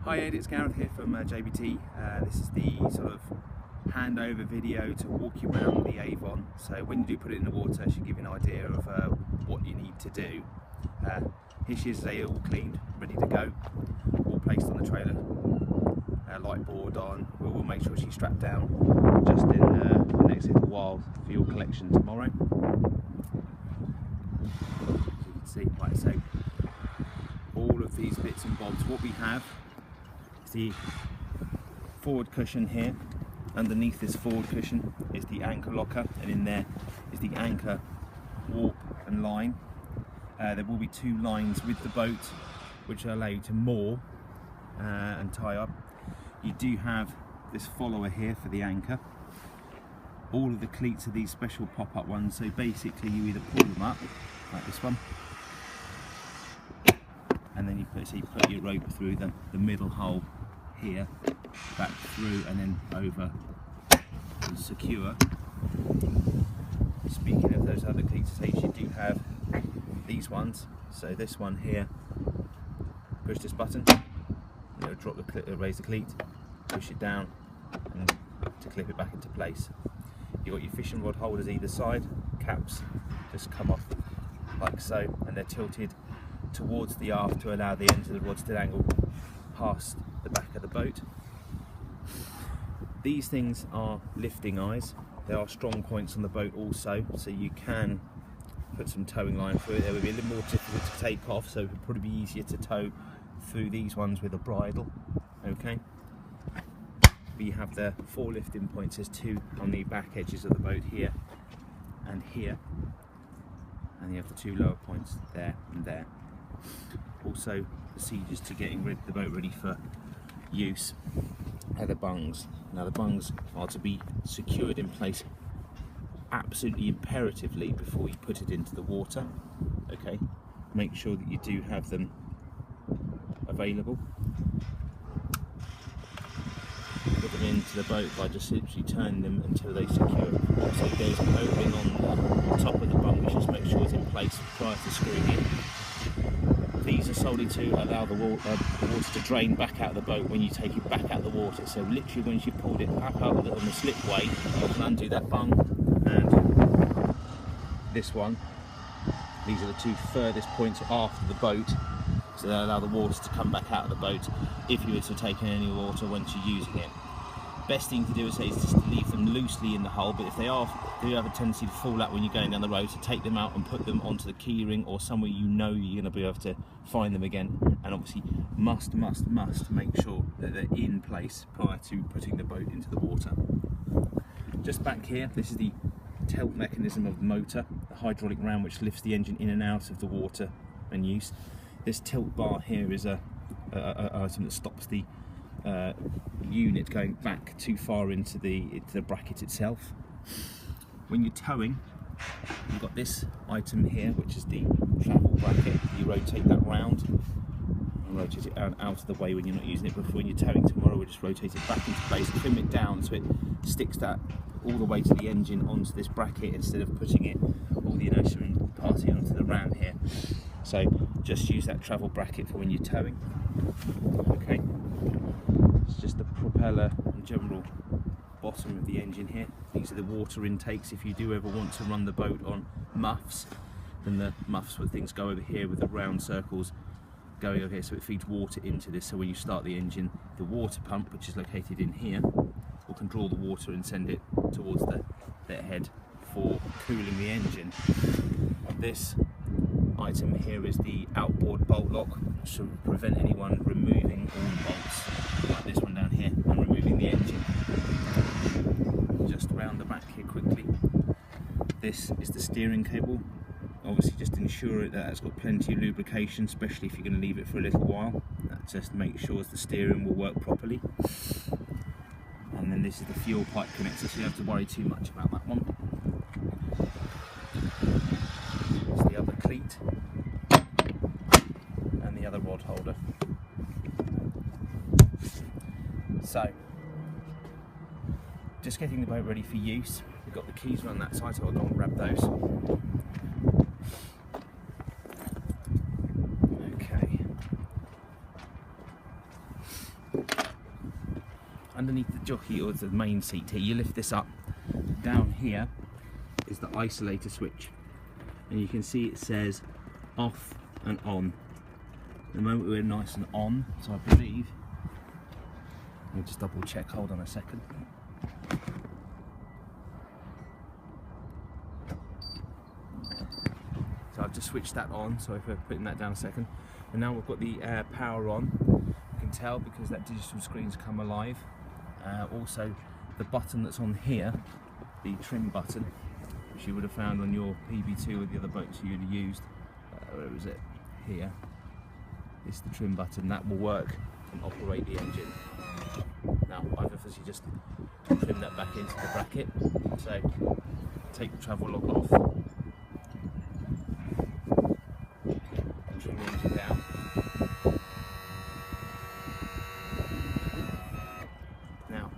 Hi Ed, it's Gareth here from JBT. This is the sort of handover video to walk you around the Avon. So when you do put it in the water, it should give you an idea of what you need to do. Here she is today, all cleaned, ready to go, all placed on the trailer. Light board on. We'll make sure she's strapped down just in the next little while for your collection tomorrow. As you can see, right, so all of these bits and bobs, what we have is the forward cushion here. Underneath this forward cushion is the anchor locker, and in there is the anchor warp and line. There will be two lines with the boat which allow you to moor and tie up. You do have this follower here for the anchor. All of the cleats are these special pop-up ones, so basically you either pull them up like this one, and then you put your rope through the middle hole here, back through and then over and secure. Speaking of those other cleats, you do have these ones. So this one here, push this button, drop the cleat, raise the cleat, push it down, and to clip it back into place. You've got your fishing rod holders either side, caps just come off like so, and they're tilted towards the aft to allow the ends of the rods to angle past the back of the boat. These things are lifting eyes. There are strong points on the boat also, so you can put some towing line through it. They would be a little more difficult to take off, so it would probably be easier to tow through these ones with a bridle. Okay, but you have the 4 lifting points. There's 2 on the back edges of the boat here and here, and you have the 2 lower points there and there. Also, procedures to getting the boat ready for use are the bungs. Now the bungs are to be secured in place absolutely imperatively before you put it into the water. Okay, make sure that you do have them available. Put them into the boat by just literally turning them until they secure. Also, there's an O-ring on the top of the bung, which just make sure it's in place prior to screwing in. These are solely to allow the water to drain back out of the boat when you take it back out of the water. So literally once you pulled it back out on the slipway, you can undo that bung and this one. These are the 2 furthest points after the boat, so they allow the water to come back out of the boat if you were to take in any water once you're using it. Best thing to do is just to leave them loosely in the hull, but if they do have a tendency to fall out when you're going down the road, so take them out and put them onto the key ring or somewhere you know you're going to be able to find them again. And obviously must make sure that they're in place prior to putting the boat into the water. Just back here, this is the tilt mechanism of the motor, the hydraulic ram which lifts the engine in and out of the water and use. This tilt bar here is a item that stops the unit going back too far into the bracket itself. When you're towing, you've got this item here, which is the travel bracket. You rotate that round and rotate it out of the way when you're not using it. But when you're towing tomorrow, we'll just rotate it back into place, trim it down so it sticks that all the way to the engine onto this bracket instead of putting it all the inertia and parting onto the ram here. So just use that travel bracket for when you're towing. Okay, it's just the propeller and general bottom of the engine here. These are the water intakes. If you do ever want to run the boat on muffs, then the muffs with things go over here with the round circles going over here, so it feeds water into this. So when you start the engine, the water pump, which is located in here, can draw the water and send it towards the head for cooling the engine. This item here is the outboard bolt lock, which will prevent anyone removing all the bolts, like this one down here, and removing the engine. Just round the back here quickly. This is the steering cable. Obviously just ensure that it's got plenty of lubrication, especially if you're going to leave it for a little while. That just makes sure the steering will work properly. And then this is the fuel pipe connector, so you don't have to worry too much about that one. It's the other cleat and the other rod holder. So, just getting the boat ready for use. We've got the keys on that side, so I'll go and grab those. Okay. underneath the jockey or the main seat here, you lift this up. Down here is the isolator switch, and you can see it says off and on. At the moment we're nice and on, so I believe, let me just double check, hold on a second. So I've just switched that on, sorry for putting that down a second. And now we've got the power on. You can tell because that digital screen's come alive. Also the button that's on here, the trim button, which you would have found on your PB2 with the other boats you'd have used. Where was it? Here. It's the trim button. That will work and operate the engine. Now I've obviously just trimmed that back into the bracket. So take the travel lock off. Trim the engine down. Now,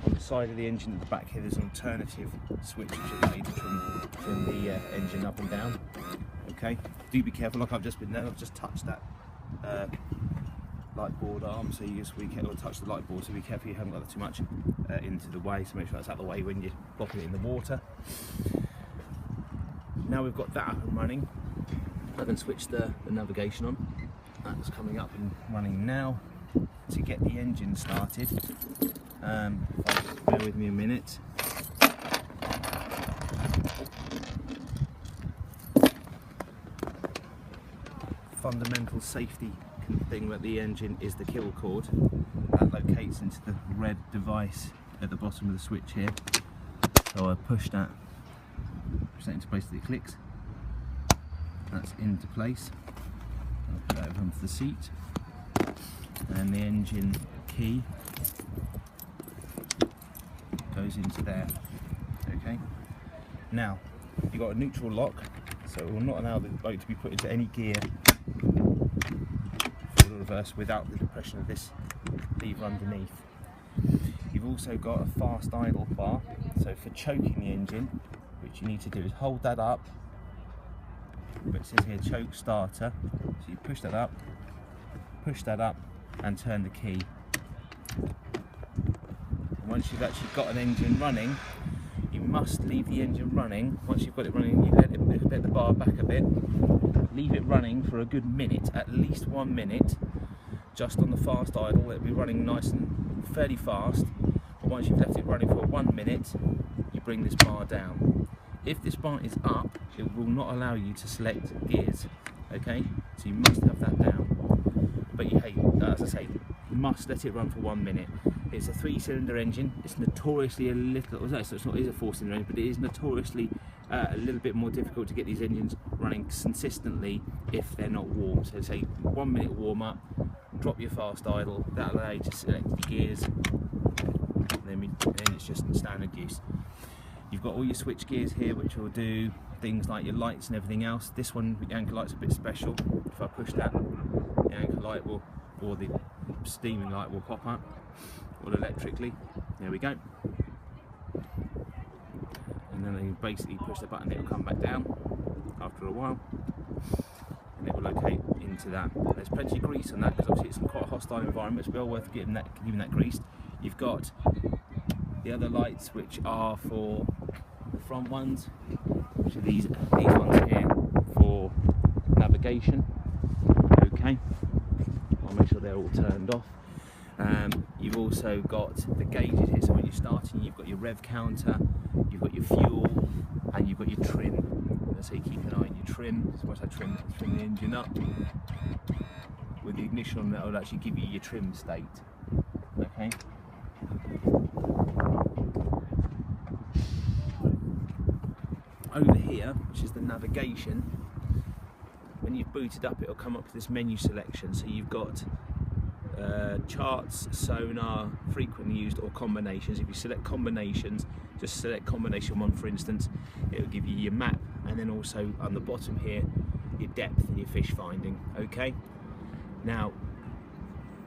on the side of the engine at the back here, there's an alternative switch which allows you to trim the engine up and down. Okay, do be careful. Like I've just been there, I've just touched that light board arm, so you just be careful to touch the light board. So be careful you haven't got that too much into the way. So make sure that's out of the way when you're plopping it in the water. Now we've got that up and running, I can switch the navigation on. That's coming up and running now. To get the engine started, bear with me a minute. Fundamental safety thing about the engine is the kill cord. That locates into the red device at the bottom of the switch here. So I push that into place that it clicks. That's into place. I'll put that over onto the seat. And the engine key goes into there. Okay. Now, you've got a neutral lock, so it will not allow the boat to be put into any gear forward or reverse without the depression of this lever underneath. You've also got a fast idle bar, so for choking the engine, which you need to do is hold that up, but it says here choke starter, so you push that up, and turn the key. And once you've actually got an engine running, you must leave the engine running. Once you've got it running, you let the bar back a bit, leave it running for a good minute, at least 1 minute, just on the fast idle. It'll be running nice and fairly fast, but once you've left it running for 1 minute, you bring this bar down. If this bar is up, it will not allow you to select gears, okay? So you must have that down. But hey, as I say, you must let it run for 1 minute. It's a 3-cylinder engine. It's notoriously a little, no, so it's not, it is a 4-cylinder engine, but it is notoriously a little bit more difficult to get these engines running consistently if they're not warm. So say 1 minute warm up, drop your fast idle, that'll allow you to select your gears, and then it's just standard use. You've got all your switch gears here which will do things like your lights and everything else. This one, the anchor light's a bit special. If I push that, the anchor light will, or the steaming light will pop up, or electrically. There we go. And then you basically push the button, it'll come back down after a while, and it will locate into that. There's plenty of grease on that because obviously it's quite a hostile environment. It's well worth giving that greased. You've got the other lights which are for the front ones, which are these ones here for navigation. Okay, I'll make sure they're all turned off. You've also got the gauges here, so when you're starting you've got your rev counter, you've got your fuel, and you've got your trim. So you keep an eye on your trim. So once I trim the engine up with the ignition on, that will actually give you your trim state. Okay. Over here, which is the navigation, when you've booted up it'll come up with this menu selection. So you've got charts, sonar, frequently used, or combinations. If you select combinations, just select combination 1 for instance, it will give you your map, and then also on the bottom here your depth and your fish finding. Okay, now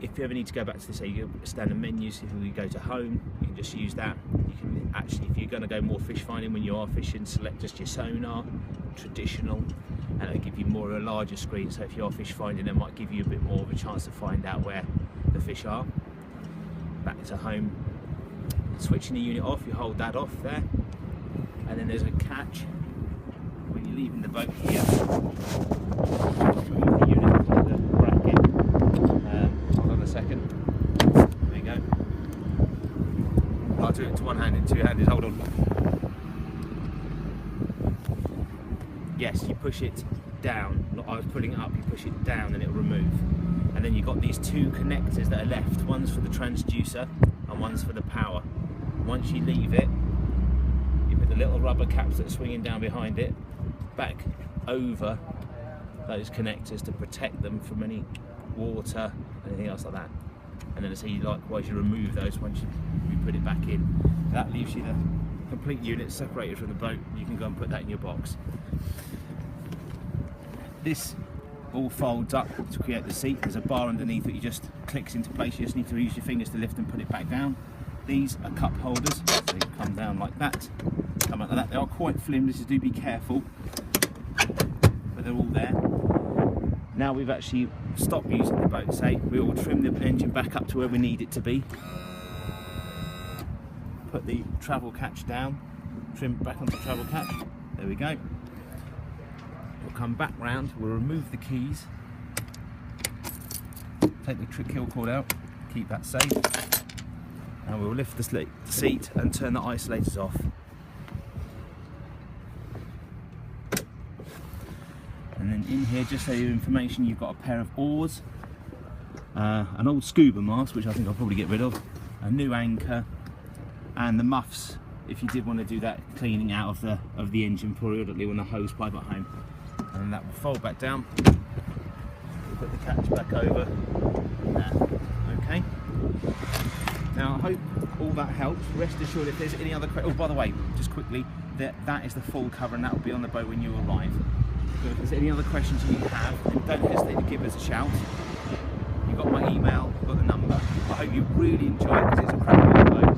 if you ever need to go back to say your standard menus, if you go to home, you can just use that. You can actually, if you're going to go more fish finding when you are fishing, select just your sonar, traditional, and it'll give you more of a larger screen, so if you're fish finding, it might give you a bit more of a chance to find out where the fish are. Back to home, switching the unit off, you hold that off there, and then there's a catch when you're leaving the boat here. Remove the unit from the bracket. Hold on a second. There you go. I'll do it to one-handed, two-handed, hold on. Yes, you push it down. I was putting it up, you push it down and it'll remove. And then you've got these two connectors that are left. One's for the transducer and one's for the power. Once you leave it, you put the little rubber caps that are swinging down behind it back over those connectors to protect them from any water, anything else like that. And then likewise you remove those once you put it back in. That leaves you the complete unit separated from the boat. You can go and put that in your box. This all folds up to create the seat. There's a bar underneath it, you just clicks into place. You just need to use your fingers to lift and put it back down. These are cup holders, so they come down like that, come out like that. They are quite flimsy, so do be careful, but they're all there. Now we've actually stopped using the boat say, we will trim the engine back up to where we need it to be. Put the travel catch down, trim back onto the travel catch, there we go. We'll come back round, we'll remove the keys, take the kill cord out, keep that safe, and we'll lift the seat and turn the isolators off. And then in here, just so your information, you've got a pair of oars, an old scuba mask, which I think I'll probably get rid of, a new anchor, and the muffs, if you did want to do that cleaning out of the engine periodically when the hose pipe at home. And then that will fold back down. We'll put the catch back over there. Okay. Now I hope all that helps. Rest assured, if there's any other questions, oh by the way, just quickly, that is the full cover and that will be on the boat when you arrive. So if there's any other questions you have, then don't hesitate to give us a shout. You've got my email, you've got the number. I hope you really enjoy it because it's a cracking boat.